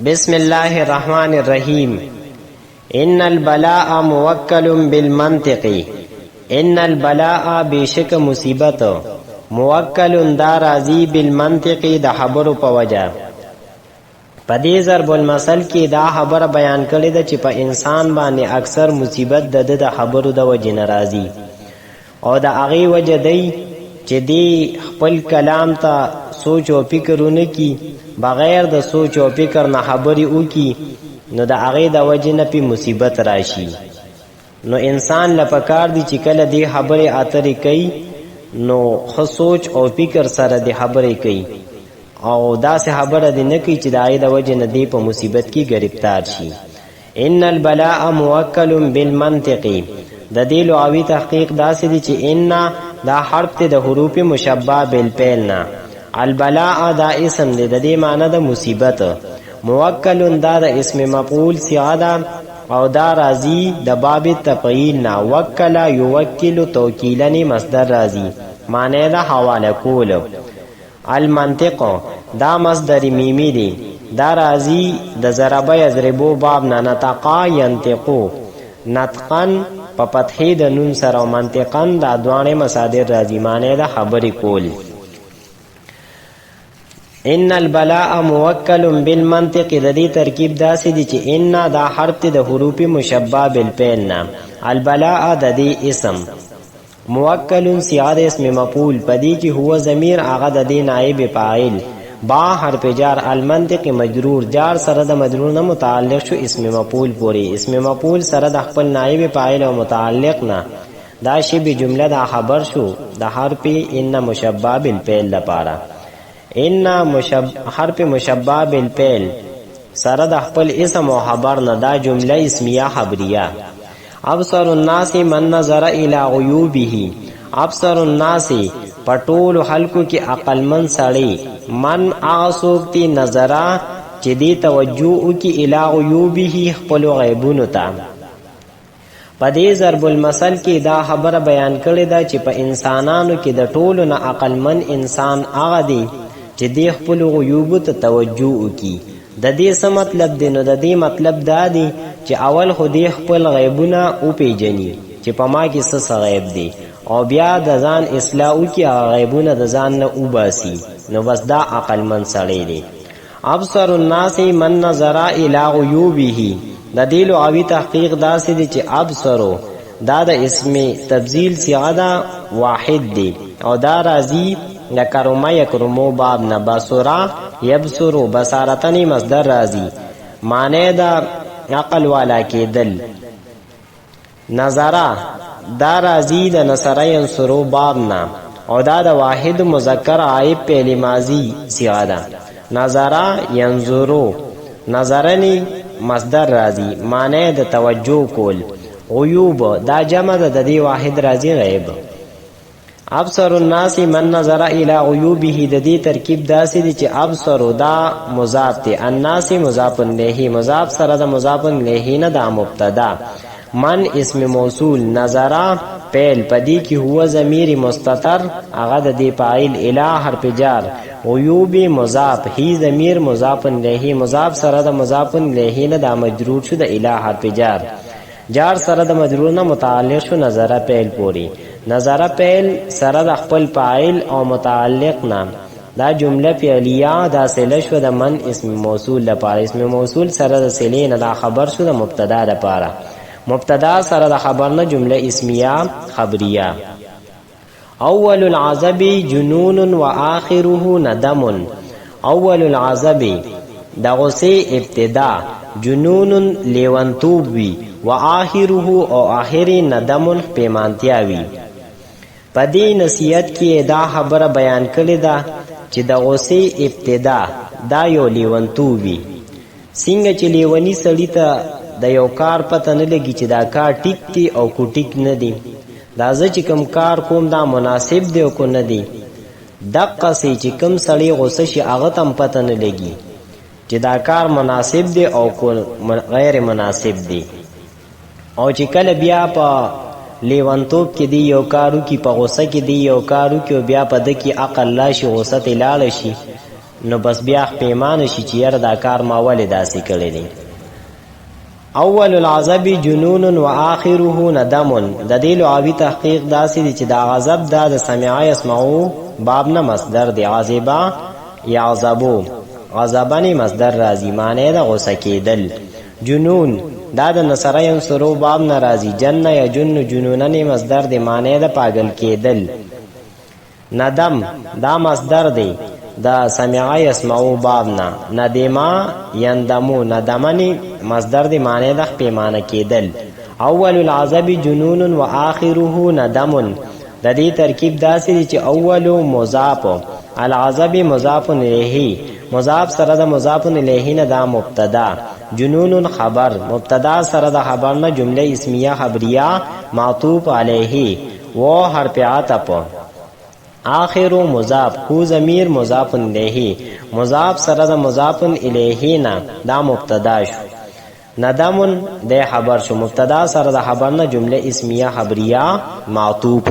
بسم الله الرحمن الرحیم. ان البلاء موکل بالمنطق. ان البلاء بیشک مصیبت موکل دا راضی بالمنطق د خبرو په وجه. په دې ضرب المثل کې دا خبره بیان کړې ده چې په انسان باندې اکثر مصیبت د خبرو د وجه ناراضي او د هغه وجه دی چې دی خپل کلام ته سوچ او فکرونه کی بغیر د سوچ او فکر نه خبري وکي نو د هغه د وجه نه په مصیبت راشي. نو انسان لپاره دی چې کله دی خبره اترې کوي نو خو سوچ او فکر سره دی خبره کوي او دا سه خبره دی نه کوي چې د هغه د وجه نه دی په مصیبت کې گرفتار شي. ان البلاء موکل بالمنطق. د دې لغوي تحقیق داسې دی چې ان دا حرف ته د حروف مشبہ بالفعل نه، البلاء دا اسم دی د دې معنی د مصیبت، موکل دا د اسم مفعول صيغه ده او دا راضی د باب تفعیل نه، وکل یوکل توکیلن مصدر راضی معنی دا حواله کول. المنطق دا مصدر میمی دی دا راضی د ضرب یضربو باب نه، نطقا ينطقو نطقن په فتحې د نون سره او منطقن دا دوانه مصادر راضی معنی دا خبرې کول. ان البلاء موکل بالمنطق. د دې ترکیب داسې دی چې ان دا حرف د حروف مشبہ بالفعل نه، البلاء د دې اسم، موکل صيغه اسم مفعول پدې چې هو ضمیر هغه د دې نائب فاعل، با حرف جار، المنطق مجرور جار سره د مجرور نه متعلق شو اسم مفعول پوری، اسم مفعول سره د خپل نائب فاعل او متعلق نه، دا شی به جمله دا خبر شو د حرف ان مشبہ بالفعل لپاره. ان حرف مشبہ بالفعل سره د خپل اسم او خبر نه دا جمله اسمیه خبریه. ابصر الناس من نظر الى غیوبه. ابصر الناس پټول خلقو کې عقل من سړی، من اعصوبتی نظرا چې دی توجه کی الى غیوبه خپل غیبونو ته. په دې ضرب المثل کې دا خبره بیان کړې ده چې په انسانانو کې د ټولو نه عقل من انسان هغه دی چې دی خپل غیوب ته توجه وکي. د دې څه مطلب دی؟ نو د دې مطلب دا دی چې اول خو دی خپل غیبونه او پیژني چې په ما کې څه غیب دی او بیا د ځان اصلاح وکي غیبونه د ځان نه وباسي، نو بس دا عقل من سړی دی. ابصر الناس من نظر الى غیوبه. د دې لغوي تحقیق داسې دی چې ابصرو دا د اسم تبذیل صيغه ده واحد دی او دا راضی لکرما یکرمو باب نه، بصرا یبصرو بصارتنی مصدر راضی معنی دا عقل والا کېدل. نظرا دا راضی د نصر ینصرو باب نه او دا د واحد مذکر عائب پہلی ماضی صيغه ده. نظرا ینظرو نظرنی مصدر راضی معنی د توجه کول. غیوب دا جمع د دې واحد راضی غیب. ابصر الناس من نظر الى غیوبه. د دې ترکیب داسې دی چې ابصر دا مضاف دی، الناس مضاف الیه، مضاف سره د مضاف الیه نه دا مبتدا، من اسم موصول، نظر فعل پدې کې هو ضمیر مستتر هغه د دې فاعل، اله حرف جار، غیوب مضاف، هی ضمیر مضاف الیه، مضاف سره د مضاف الیه نه دا مجرور شو د اله حرف جار، جار سره د مجرور نه متعلق شو نظر فعل پوری، نظر فعل سره د خپل فاعل او متعلق نام، دا جمله فعلیه دا صله شو د من اسم موصول لپاره، اسم موصول سره د صله نه دا خبر شو د مبتدا لپاره، مبتدا سره د خبر نه جمله اسمیه خبریه. اول العذب جنون و آخره ندم. اول العذب د غصه ابتدا، جنون لیونتوب وی، و آخره او آخر ندم پیمانتیاوی. پدې نصیحت کې دا خبره بیان کړې ده چې د غصه ابتدا دا یو لیونتوب وی. څنګه چې لیونی سړی ته د یو کار پته نه لګي چې دا کار ټیک دی او کو ټیک نه دی، دا زه چې کوم کار کوم دا مناسب دی او کو نه دی، دقه سي چې کوم سړی غصه شي هغه تم پته نه لګي چې دا کار مناسب دی او کو غیر مناسب دی. او چې کله بیا په لیوانتوب کې دی یو کارو کې په غصه کې دی یو کارو کې بیا په د کې عقل لا شي غصه ته لاړ شي نو بس بیا پیمانه شي چې یاره دا کار ما ولې داسې کړی دی. اول العذاب جنون و آخره ندم. د دې لغوي تحقیق داسې دی چې دا غضب دا د سمع يسمعو باب نه مصدر دی. غضبا یعذبو، غضبنی مصدر راځي، معنی د غوسه کېدل. جنون دا د نصر ینصرو باب نه راځي. جن یجن جنونن مصدر دی، معنی د پاگل کېدل. ندم دا مصدر دی دا سمع يسمعو باب نه. ندما یندمو، ندمنی مصدر دی، معنی د پیمانه کېدل. اول العذاب جنون و آخره ندم. د دې ترکیب داسې دی چې اول مضاف، العذاب مضاف الیه، مضاف سره د مضاف الیه نه دا مبتدا، جنون خبر، مبتدا سره د خبر نه جمله اسمیه خبریه معطوف علیه و حرف عطف. آخر مضاف، هو ضمیر مضاف الیه، مضاف سره د مضاف الیه نه دا مبتدا شو. ندم د خبر شو، مبتدا سره د خبر نه جمله اسمیه خبریه معطوف.